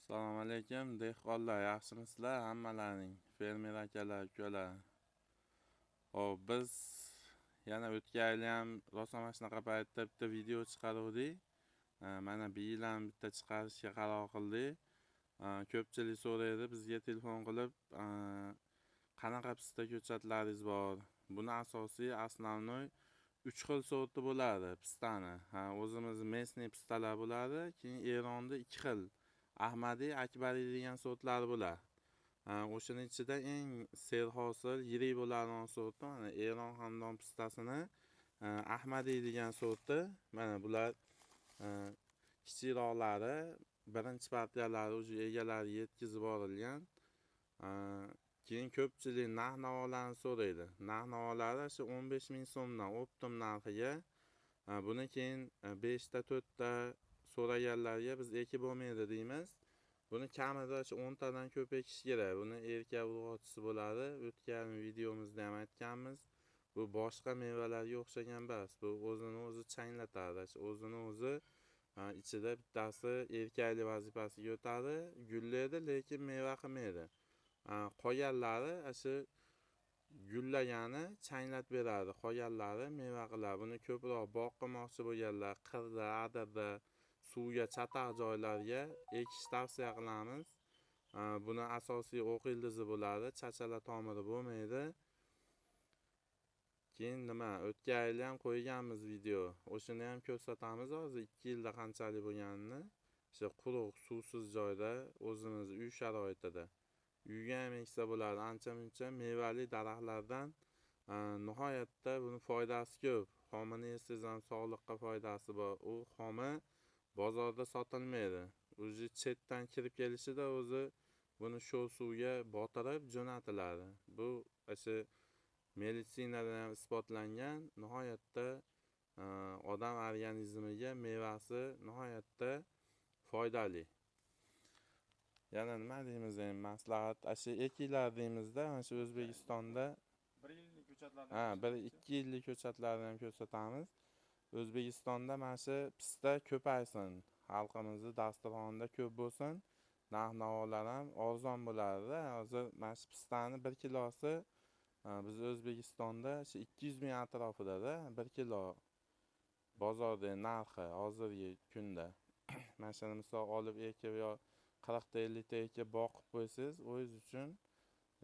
Assalomu alaykum dehqonlar, yaxshimisizlar? Hammalaring, fermer akalar, ukalar. Hop, biz yana o'tgan yil ham rosa shunaqa paytda bitta video chiqaruvdik. Mana bu yil ham bitta chiqarishga qaror qildik. Ko'pchilik so'raydi bizga telefon qilib, qanaqa pista ko'chatlaringiz bor? Buni asosiy основной 3 xil sorti bo'ladi pistani. O'zimiz местный pistalar bo'ladi, keyin Eronda 2 xil Ahmadiy, Akbariy degan sortlar bo'ladi. O'shaning ichida eng serhosil, yirik bo'ladigan sorti mana Eron hamdon pistasini Ahmadiy degan sorti. Mana bular kichikroqlari, birinchi partiyalari o'sha egalari yetkazib yuborilgan. Keyin ko'pchilik narx-navolarni so'raydi. Narx-navolari shu 15 ming so'mdan optim narxiga. Buni keyin 5 ta 4 ta so'raganlarga biz ekib bo'lmaydi deymiz. Buni kamida 10 tadan ko'p ekish kerak. Buni erkak urg'ochisi bo'ladi. O'tgan videomizda ham aytganmiz. Bu boshqa mevalarga o'xshagan emas. Bu o'zini o'zi changlatadi. O'zini o'zi ichida bittasi erkaklik vazifasiga o'tadi, gullaydi, lekin meva qilmaydi. Qolganlari shu gullagani changlatib beradi. Qolganlari meva qiladi. Buni ko'proq bog' qilmoqchi bo'lganlar, qirda, adirda, suvga chataq joylarga ekish tavsiya qilamiz. Buni asosiy o'q ildizi bo'ladi, chachala tomiri bo'lmaydi. Keyin nima? O'tgan yil ham qo'yganmiz video. O'shani ham ko'rsatamiz hozir 2 yilda qanchalik bo'lganini. O'sha quruq, suvsiz joyda, o'zimiz uy sharoitida. Uyga ham eksa bo'ladi. Ancha-muncha mevali daraxtlardan nihoyatda buni foydasi ko'p. Xomini yesiz ham sog'liqqa foydasi bor. U xomi bozorda sotilmaydi. O'zi chetdan kirib kelishida o'zi buni sho'r suvga botirib jo'natiladi. Bu o'sha meditsinada ham isbotlangan, nihoyatda odam organizmiga mevasi nihoyatda foydali. Yana nima deymiz endi maslahat, shu ekinglar deymizda, mana shu O'zbekistonda 1 yillik ko'chatlarni 1-2 yillik ko'chatlarni ham ko'rsatamiz. O'zbekistonda mana shu pista ko'paysin, xalqimizni dasturxonida ko'p bo'lsin, narx-navolar ham arzon bo'ladi. Hozir mana shu pistani 1 kilosi biz O'zbekistonda 200 ming atrofida-da 1 kilo bozorda narxi hozirgi kunda. Mana shuni misol olib ekib yo 40 ta 50 ta ekib boqib qo'ysangiz, o'zingiz uchun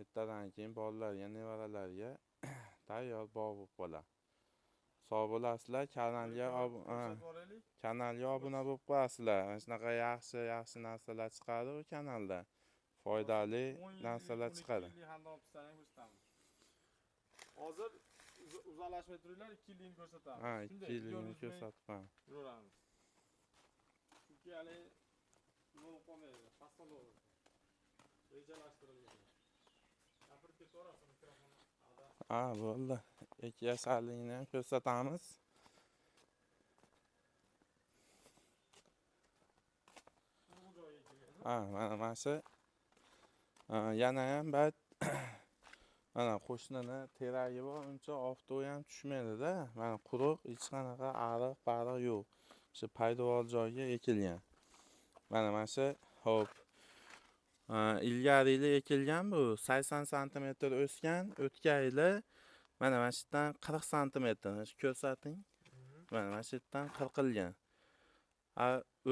ertadan keyin bolalarga, nevaralarga tayyor bog' bo'lib qoladi. Sog' bo'lasizlar, kanalga obuna bo'lib qo'yasizlar. Mana shunaqa yaxshi narsalar chiqadi bu kanalda. Foydali narsalar chiqadi. Hozir uzoqlashmay turinglar, 2 yillikni ko'rsatamiz. 2 yillikni ko'rsatib. Yuramiz. Chunki hali yo'l qolmaydi, faslda rejalashtirilgan. Gapirib ketaverasiz mikrofonni. Bo'ldi. 2 yasharligini ham ko'rsatamiz. Mana shu. Yana ham bat mana qo'shnini teragi bor, uncha oftob ham tushmaydi-da. Mana quruq, hech qanaqa ariq yo'q. Shu paydovol joyga ekilgan. Mana shu, hop. Ilgari yili ekilgan bu 80 sm o'sgan, o'tgan yili mana shu yerdan 40 sm ko'rsating. Mana shu yerdan qirqilgan.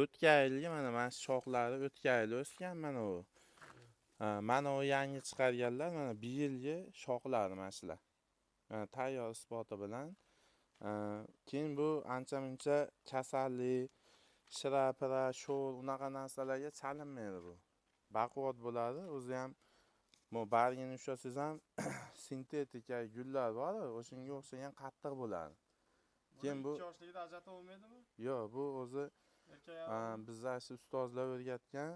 O'tgan yilgi mana shu shoxlari o'tgan yil o'sgan mana u. Mana u yangi chiqarganlar, mana bu yilgi shoxlari mana shular. Mana tayyor isboti bilan. Keyin bu ancha-muncha kasallik, shira-pira, sho'r unaqa narsalarga chalinmaydi bu. Baquvvat bo'ladi, o'zi ham bu bargini ushlasangiz ham sintetika gullar bor, o'shunga o'xshagan qattiq bo'ladi. Keyin bu 2 yoshligida ajratib bo'lmaydimi? Yo'q, bu o'zi bizlar shu ustozlar o'rgatgan,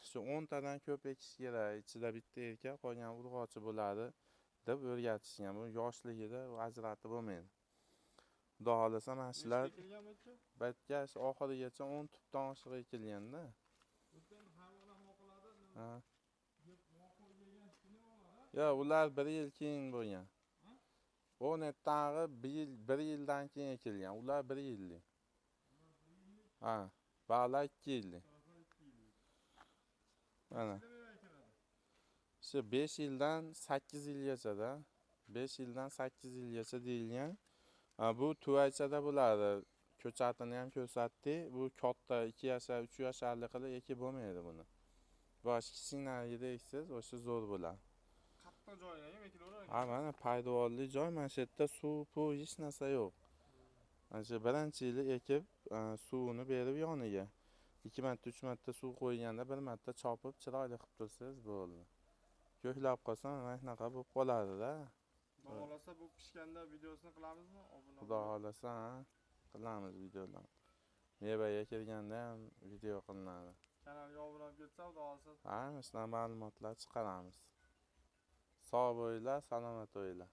shu 10 tadan ko'p ekish kerak, ichida bitta erkak, qolgan urg'ochi bo'ladi deb o'rgatishgan. Bu yoshligida ajratib bo'lmaydi. Xudo xolasa mana shular batga oxirigacha 10 tubdan oshiq ekilganda. Yo'q, ular 1 yil keyin bo'lgan. 10 tag'i 1 yildan keyin ekilgan. Ular 1 yillik. Ba'lar 2 yillik. Ana. yilda meva ekiladi? İşte 5 yildan 8 yilgacha-da. 5 yildan 8 yilgacha deyilgan. Bu tuvaychada bo'ladi. Ko'chatini ham ko'rsatdik. Bu katta 2 yashar, 3 yasharlik qilib ekib bo'lmaydi buni. Bosh kichiklarida eksiz, o'sha zo'r bo'ladi. Qattiq joyiga ham ekilaverar ekan. Ha, mana paydovorli joy, mana shu yerda suv, hech narsa yo'q. Mana shu birinchi yili ekib, suvini berib yoniga. 2 marta, 3 marta suv qo'yganda bir marta chopib chiroyli qilib tursangiz bo'ldi. Ko'klab qolsa mana shunaqa bo'lib qoladi-da. Xudo xolasa bu pishganda videosini qilamizmi? Xudo xolasa, qilamiz videolar. Mevaga kirganda ham video qilinadi. Kanalga obuna bo'lib ketsa, xudo xolasa Ha, shunaqa ma'lumotlar chiqaramiz. Sog' bo'linglar, salomat bo'linglar.